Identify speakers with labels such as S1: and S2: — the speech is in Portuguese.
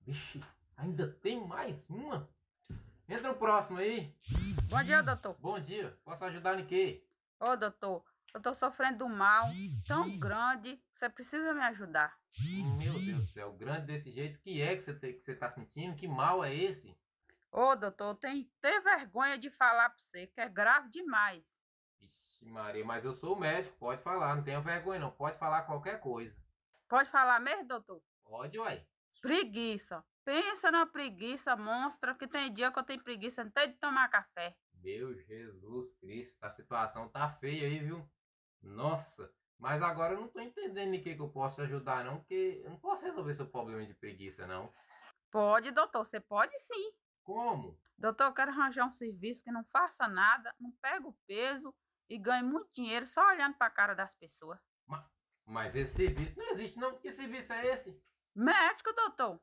S1: Vixe, ainda tem mais uma? Entra o próximo aí.
S2: Bom dia, doutor.
S1: Bom dia, posso ajudar em quê?
S2: Ô, doutor, eu tô sofrendo de um mal tão grande que você precisa me ajudar.
S1: Meu Deus do céu, grande desse jeito, que é que você tá sentindo? Que mal é esse?
S2: Ô, doutor, eu tenho que ter vergonha de falar pra você, que é grave demais.
S1: Vixe Maria, mas eu sou o médico, pode falar, não tenha vergonha não, pode falar qualquer coisa.
S2: Pode falar mesmo, doutor?
S1: Pode, uai.
S2: Preguiça. Pensa na preguiça monstra, que tem dia que eu tenho preguiça até de tomar café.
S1: Meu Jesus Cristo, a situação tá feia aí, viu? Nossa, mas agora eu não tô entendendo em que eu posso te ajudar não, porque eu não posso resolver seu problema de preguiça não.
S2: Pode, doutor, você pode sim.
S1: Como?
S2: Doutor, eu quero arranjar um serviço que não faça nada, não pega o peso e ganhe muito dinheiro só olhando para a cara das pessoas.
S1: Ma- Mas esse serviço não existe não, que serviço é esse?
S2: Médico, doutor.